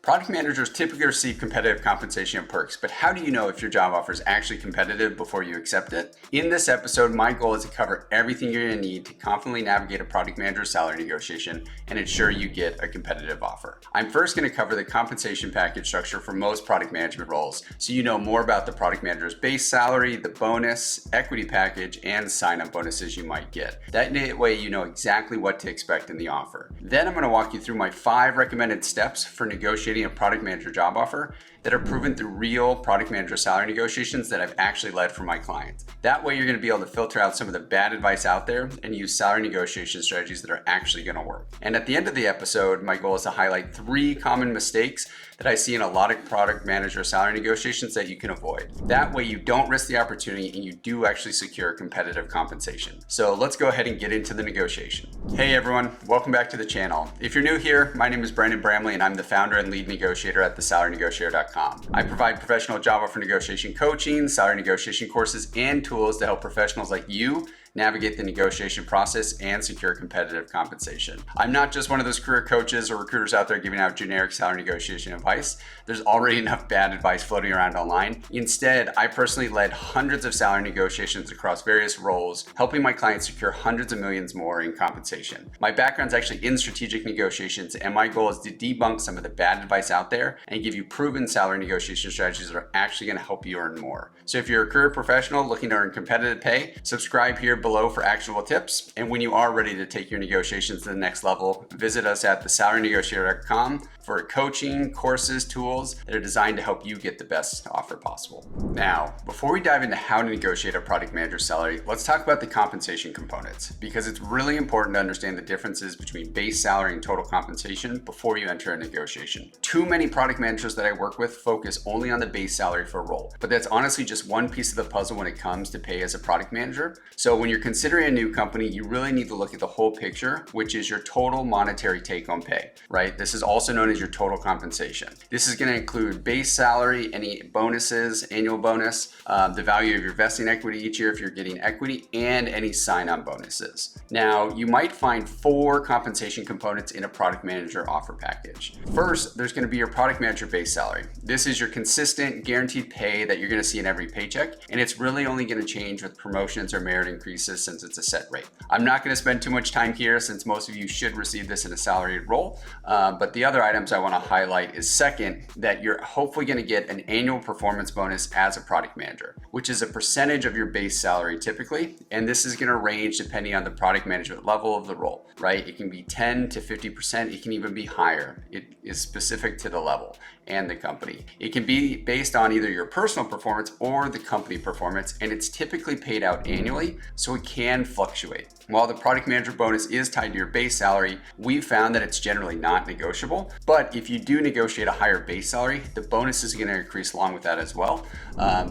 Product managers typically receive competitive compensation and perks, but how do you know if your job offer is actually competitive before you accept it? In this episode, my goal is to cover everything you're going to need to confidently navigate a product manager's salary negotiation and ensure you get a competitive offer. I'm first going to cover the compensation package structure for most product management roles, so you know more about the product manager's base salary, the bonus, equity package, and sign-up bonuses you might get. That way you know exactly what to expect in the offer. Then I'm going to walk you through my 5 recommended steps for negotiating a product manager job offer that are proven through real product manager salary negotiations that I've actually led for my clients. That way you're going to be able to filter out some of the bad advice out there and use salary negotiation strategies that are actually going to work. And at the end of the episode, my goal is to highlight 3 common mistakes that I see in a lot of product manager salary negotiations that you can avoid. That way you don't risk the opportunity and you do actually secure competitive compensation. So let's go ahead and get into the negotiation. Hey everyone, welcome back to the channel. If you're new here, my name is Brandon Bramley and I'm the founder and lead negotiator at thesalarynegotiator.com. I provide professional job offer negotiation coaching, salary negotiation courses, and tools to help professionals like you navigate the negotiation process and secure competitive compensation. I'm not just one of those career coaches or recruiters out there giving out generic salary negotiation advice. There's already enough bad advice floating around online. Instead, I personally led hundreds of salary negotiations across various roles, helping my clients secure hundreds of millions more in compensation. My background's actually in strategic negotiations, and my goal is to debunk some of the bad advice out there and give you proven salary negotiation strategies that are actually going to help you earn more. So if you're a career professional looking to earn competitive pay, subscribe here below for actionable tips. And when you are ready to take your negotiations to the next level, visit us at thesalarynegotiator.com for coaching, courses, tools that are designed to help you get the best offer possible. Now, before we dive into how to negotiate a product manager's salary, let's talk about the compensation components, because it's really important to understand the differences between base salary and total compensation before you enter a negotiation. Too many product managers that I work with focus only on the base salary for a role, but that's honestly just one piece of the puzzle when it comes to pay as a product manager. So when you're considering a new company, you really need to look at the whole picture, which is your total monetary take-home pay, right? This is also known as your total compensation. This is going to include base salary, any bonuses, annual bonus, the value of your vesting equity each year if you're getting equity, and any sign-on bonuses. Now, you might find 4 compensation components in a product manager offer package. First, there's going to be your product manager base salary. This is your consistent, guaranteed pay that you're going to see in every paycheck, and it's really only going to change with promotions or merit increases since it's a set rate. I'm not going to spend too much time here since most of you should receive this in a salaried role, but the other items I want to highlight is second, that you're hopefully going to get an annual performance bonus as a product manager, which is a percentage of your base salary typically, and this is going to range depending on the product management level of the role, right? It can be 10 to 50%, it can even be higher. It is specific to the level and the company. It can be based on either your personal performance or the company performance, and it's typically paid out annually, so it can fluctuate. While the product manager bonus is tied to your base salary, we've found that it's generally not negotiable, but if you do negotiate a higher base salary, the bonus is going to increase along with that as well,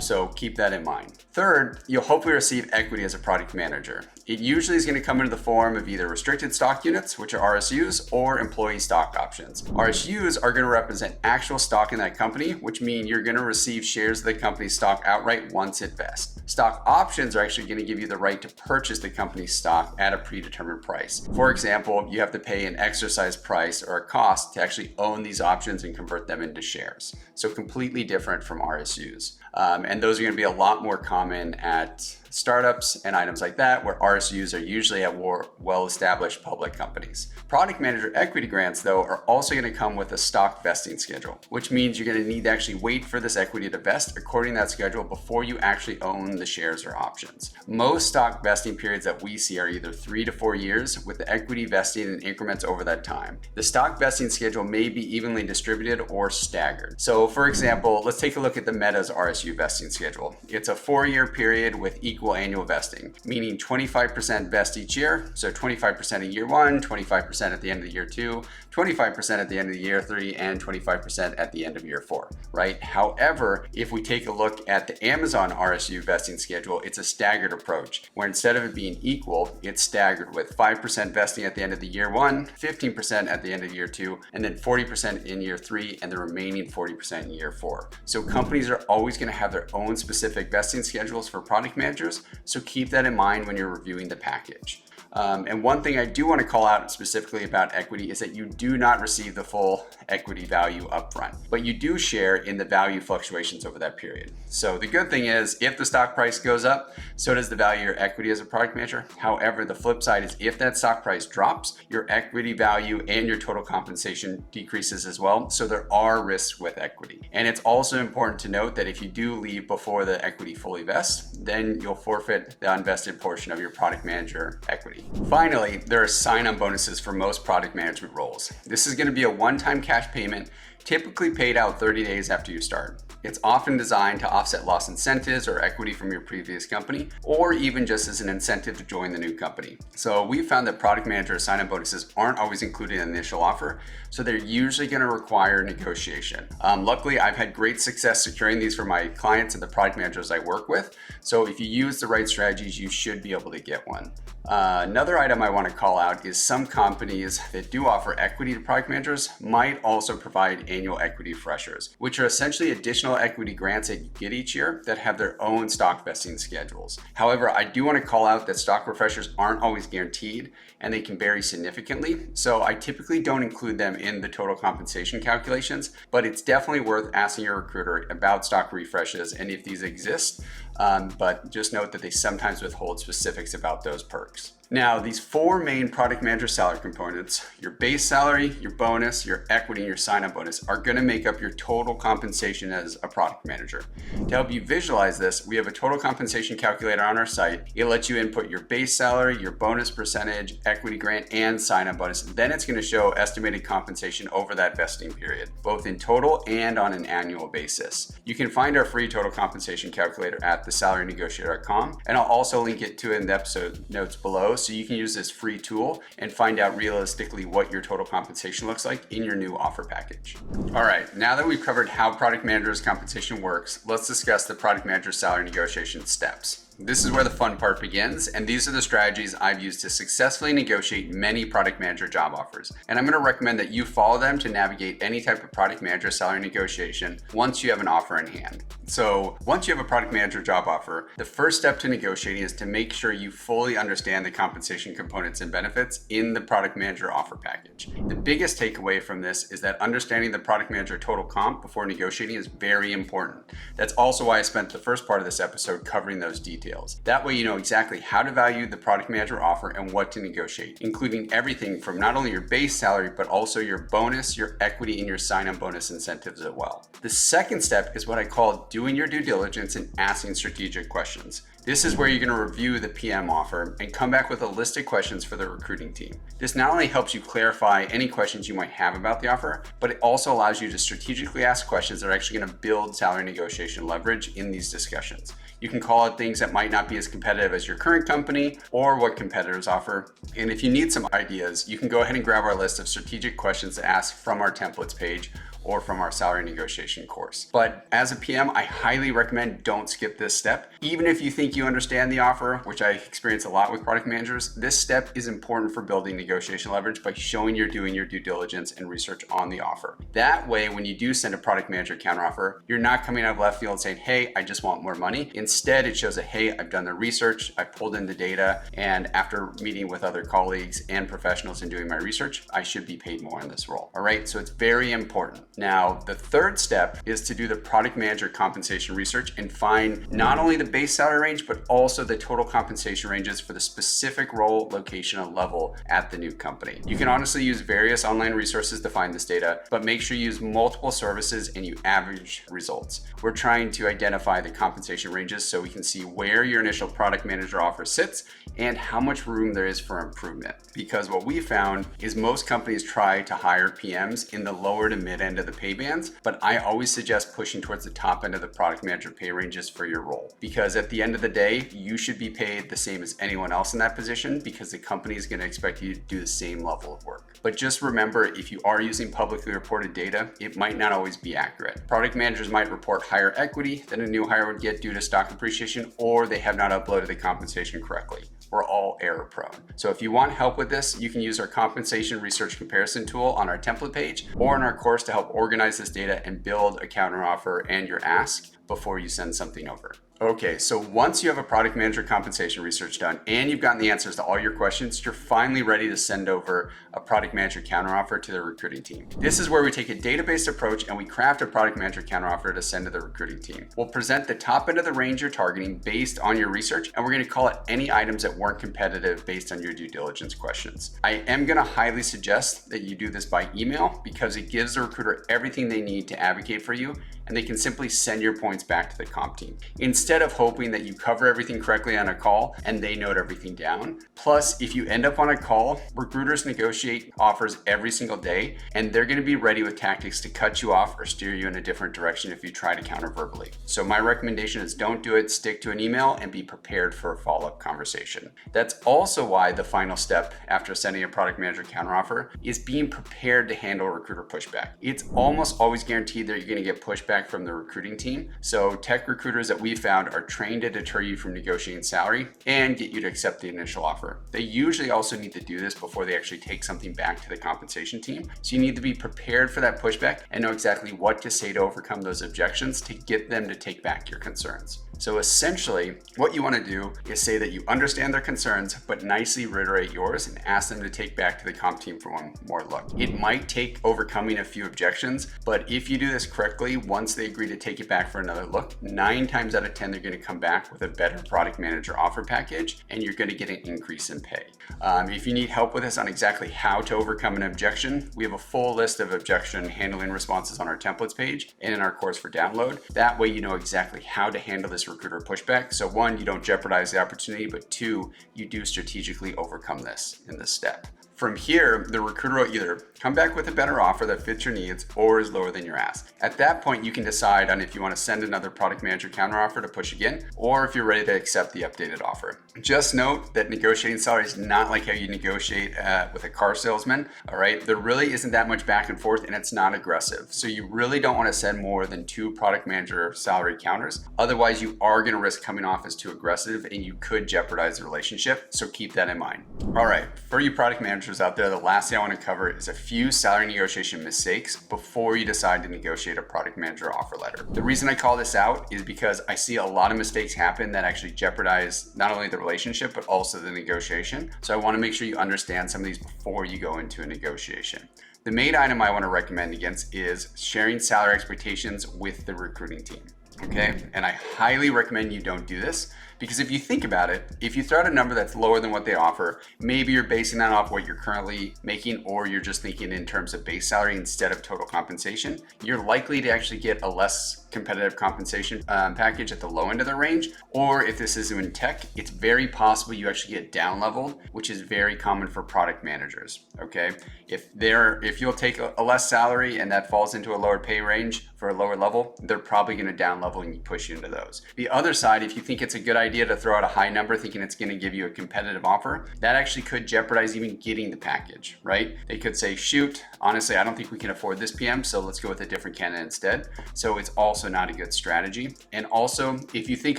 so keep that in mind. Third, you'll hopefully receive equity as a product manager. It usually is going to come in the form of either restricted stock units, which are RSUs, or employee stock options. RSUs are going to represent actual stock in that company, which means you're going to receive shares of the company's stock outright once it vests. Stock options are actually going to give you the right to purchase the company's stock at a predetermined price. For example, you have to pay an exercise price or a cost to actually own these options and convert them into shares. So completely different from RSUs. And those are going to be a lot more common at startups and items like that, where RSUs are usually at well-established public companies. Product manager equity grants, though, are also going to come with a stock vesting schedule, which means you're going to need to actually wait for this equity to vest according to that schedule before you actually own the shares or options. Most stock vesting periods that we see are either 3 to 4 years, with the equity vesting in increments over that time. The stock vesting schedule may be evenly distributed or staggered. So for example, let's take a look at the Meta's RSU vesting schedule. It's a 4-year period with equal annual vesting, meaning 25% vest each year. So 25% in year 1, 25% at the end of year 2, 25% at the end of year 3, and 25% at the end of year 4, right? However, if we take a look at the Amazon RSU vesting schedule, it's a staggered approach, where instead of it being equal, it's staggered with 5% vesting at the end of the year 1, 15% at the end of year 2, and then 40% in year 3, and the remaining 40% in year 4. So companies are always going to have their own specific vesting schedules for product managers, so keep that in mind when you're reviewing the package. And one thing I do want to call out specifically about equity is that you do not receive the full equity value upfront, but you do share in the value fluctuations over that period. So the good thing is if the stock price goes up, so does the value of your equity as a product manager. However, the flip side is if that stock price drops, your equity value and your total compensation decreases as well. So there are risks with equity. And it's also important to note that if you do leave before the equity fully vests, then you'll forfeit the unvested portion of your product manager equity. Finally, there are sign-on bonuses for most product management roles. This is going to be a one-time cash payment, typically paid out 30 days after you start. It's often designed to offset lost incentives or equity from your previous company, or even just as an incentive to join the new company. So we found that product manager sign-on bonuses aren't always included in the initial offer, so they're usually going to require negotiation. Luckily, I've had great success securing these for my clients and the product managers I work with. So if you use the right strategies, you should be able to get one. Another item I want to call out is some companies that do offer equity to product managers might also provide annual equity refreshers, which are essentially additional equity grants that you get each year that have their own stock vesting schedules. However, I do want to call out that stock refreshers aren't always guaranteed and they can vary significantly. So I typically don't include them in the total compensation calculations, but it's definitely worth asking your recruiter about stock refreshes and if these exist. But just note that they sometimes withhold specifics about those perks. Now, these four main product manager salary components, your base salary, your bonus, your equity, and your sign-on bonus, are going to make up your total compensation as a product manager. To help you visualize this, we have a total compensation calculator on our site. It lets you input your base salary, your bonus percentage, equity grant, and sign-on bonus. Then it's going to show estimated compensation over that vesting period, both in total and on an annual basis. You can find our free total compensation calculator at thesalarynegotiator.com, and I'll also link it to it in the episode notes below, so you can use this free tool and find out realistically what your total compensation looks like in your new offer package. All right, now that we've covered how product manager's compensation works, let's discuss the product manager's salary negotiation steps. This is where the fun part begins, and these are the strategies I've used to successfully negotiate many product manager job offers. And I'm going to recommend that you follow them to navigate any type of product manager salary negotiation once you have an offer in hand. So once you have a product manager job offer, the first step to negotiating is to make sure you fully understand the compensation components and benefits in the product manager offer package. The biggest takeaway from this is that understanding the product manager total comp before negotiating is very important. That's also why I spent the first part of this episode covering those details. That way you know exactly how to value the product manager offer and what to negotiate, including everything from not only your base salary, but also your bonus, your equity, and your sign-on bonus incentives as well. The second step is what I call doing your due diligence and asking strategic questions. This is where you're going to review the PM offer and come back with a list of questions for the recruiting team. This not only helps you clarify any questions you might have about the offer, but it also allows you to strategically ask questions that are actually going to build salary negotiation leverage in these discussions. You can call out things that might not be as competitive as your current company or what competitors offer. And if you need some ideas, you can go ahead and grab our list of strategic questions to ask from our templates page or from our salary negotiation course. But as a PM, I highly recommend don't skip this step. Even if you think you understand the offer, which I experience a lot with product managers, this step is important for building negotiation leverage by showing you're doing your due diligence and research on the offer. That way, when you do send a product manager counteroffer, you're not coming out of left field saying, hey, I just want more money. Instead, it shows that, hey, I've done the research, I pulled in the data, and after meeting with other colleagues and professionals and doing my research, I should be paid more in this role. All right, so it's very important. Now, the third step is to do the product manager compensation research and find not only the base salary range, but also the total compensation ranges for the specific role, location, and level at the new company. You can honestly use various online resources to find this data, but make sure you use multiple services and you average results. We're trying to identify the compensation ranges so we can see where your initial product manager offer sits and how much room there is for improvement. Because what we found is most companies try to hire PMs in the lower to mid end of the pay bands, but I always suggest pushing towards the top end of the product manager pay ranges for your role. Because at the end of the day, you should be paid the same as anyone else in that position because the company is going to expect you to do the same level of work. But just remember, if you are using publicly reported data, it might not always be accurate. Product managers might report higher equity than a new hire would get due to stock appreciation, or they have not uploaded the compensation correctly. We're all error prone. So if you want help with this, you can use our compensation research comparison tool on our template page or in our course to help organize this data and build a counteroffer and your ask before you send something over. Okay, so once you have a product manager compensation research done and you've gotten the answers to all your questions, you're finally ready to send over a product manager counteroffer to the recruiting team. This is where we take a database approach and we craft a product manager counteroffer to send to the recruiting team. We'll present the top end of the range you're targeting based on your research, and we're going to call it any items that weren't competitive based on your due diligence questions. I am going to highly suggest that you do this by email because it gives the recruiter everything they need to advocate for you, and they can simply send your points back to the comp team, instead of hoping that you cover everything correctly on a call and they note everything down. Plus, if you end up on a call, recruiters negotiate offers every single day, and they're going to be ready with tactics to cut you off or steer you in a different direction if you try to counter verbally. So my recommendation is don't do it, stick to an email, and be prepared for a follow-up conversation. That's also why the final step after sending a product manager counteroffer is being prepared to handle recruiter pushback. It's almost always guaranteed that you're going to get pushback from the recruiting team. So tech recruiters that we found are trained to deter you from negotiating salary and get you to accept the initial offer. They usually also need to do this before they actually take something back to the compensation team. So you need to be prepared for that pushback and know exactly what to say to overcome those objections to get them to take back your concerns. So essentially, what you want to do is say that you understand their concerns, but nicely reiterate yours and ask them to take back to the comp team for one more look. It might take overcoming a few objections, but if you do this correctly, once they agree to take it back for another look, 9 times out of 10, they're going to come back with a better product manager offer package, and you're going to get an increase in pay. If you need help with this on exactly how to overcome an objection, we have a full list of objection handling responses on our templates page and in our course for download. That way you know exactly how to handle this recruiter pushback. So 1, you don't jeopardize the opportunity, but 2, you do strategically overcome this in this step. From here, the recruiter will either come back with a better offer that fits your needs or is lower than your ask. At that point, you can decide on if you want to send another product manager counteroffer to push again, or if you're ready to accept the updated offer. Just note that negotiating salary is not like how you negotiate with a car salesman, all right? There really isn't that much back and forth, and it's not aggressive. So you really don't want to send more than 2 product manager salary counters. Otherwise, you are going to risk coming off as too aggressive, and you could jeopardize the relationship. So keep that in mind. All right, for you product managers out there, the last thing I want to cover is a few salary negotiation mistakes before you decide to negotiate a product manager offer letter. The reason I call this out is because I see a lot of mistakes happen that actually jeopardize not only the relationship, but also the negotiation. So I want to make sure you understand some of these before you go into a negotiation. The main item I want to recommend against is sharing salary expectations with the recruiting team. Okay, and I highly recommend you don't do this, because if you think about it, if you throw out a number that's lower than what they offer, maybe you're basing that off what you're currently making, or you're just thinking in terms of base salary instead of total compensation, you're likely to actually get a less competitive compensation package at the low end of the range. Or if this is in tech, it's very possible you actually get down leveled, which is very common for product managers. Okay, if you'll take a less salary and that falls into a lower pay range for a lower level, they're probably going to down level and push you into those. The other side, if you think it's a good idea to throw out a high number thinking it's going to give you a competitive offer, that actually could jeopardize even getting the package, right? They could say, shoot, honestly, I don't think we can afford this PM, so let's go with a different candidate instead. So it's also not a good strategy. And also, if you think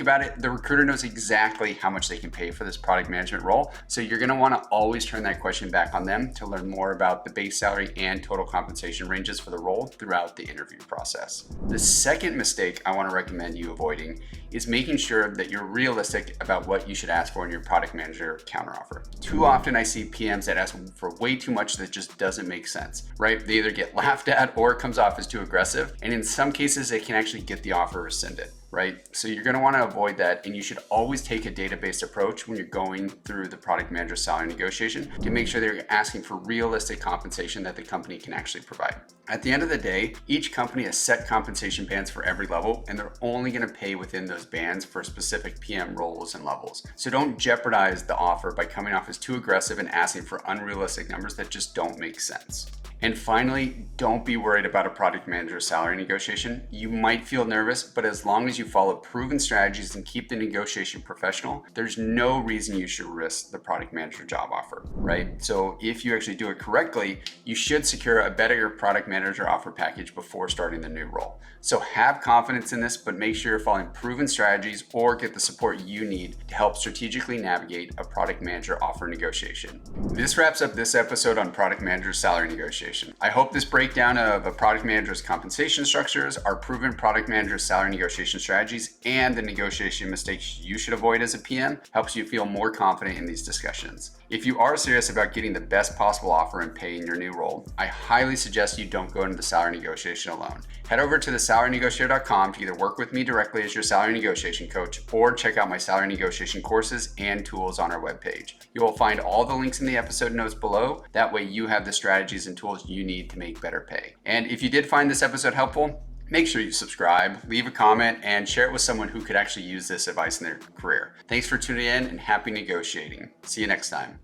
about it, the recruiter knows exactly how much they can pay for this product management role. So you're going to want to always turn that question back on them to learn more about the base salary and total compensation ranges for the role throughout the interview process. The second mistake I want to recommend you avoiding is making sure that you're realistic about what you should ask for in your product manager counteroffer. Too often I see PMs that ask for way too much that just doesn't make sense, right? They either get laughed at or it comes off as too aggressive. And in some cases, they can actually get the offer rescinded, right? So you're going to want to avoid that, and you should always take a data-based approach when you're going through the product manager salary negotiation to make sure that you're asking for realistic compensation that the company can actually provide. At the end of the day, each company has set compensation bands for every level, and they're only going to pay within those bands for specific PM roles and levels. So don't jeopardize the offer by coming off as too aggressive and asking for unrealistic numbers that just don't make sense. And finally, don't be worried about a product manager salary negotiation. You might feel nervous, but as long as you follow proven strategies and keep the negotiation professional, there's no reason you should risk the product manager job offer, right? So if you actually do it correctly, you should secure a better product manager offer package before starting the new role. So have confidence in this, but make sure you're following proven strategies or get the support you need to help strategically navigate a product manager offer negotiation. This wraps up this episode on product manager salary negotiation. negotiation. I hope this breakdown of a product manager's compensation structures, our proven product manager's salary negotiation strategies, and the negotiation mistakes you should avoid as a PM helps you feel more confident in these discussions. If you are serious about getting the best possible offer and pay in your new role, I highly suggest you don't go into the salary negotiation alone. Head over to thesalarynegotiator.com to either work with me directly as your salary negotiation coach or check out my salary negotiation courses and tools on our webpage. You will find all the links in the episode notes below. That way you have the strategies and tools you need to make better pay. And if you did find this episode helpful, make sure you subscribe, leave a comment, and share it with someone who could actually use this advice in their career. Thanks for tuning in and happy negotiating. See you next time.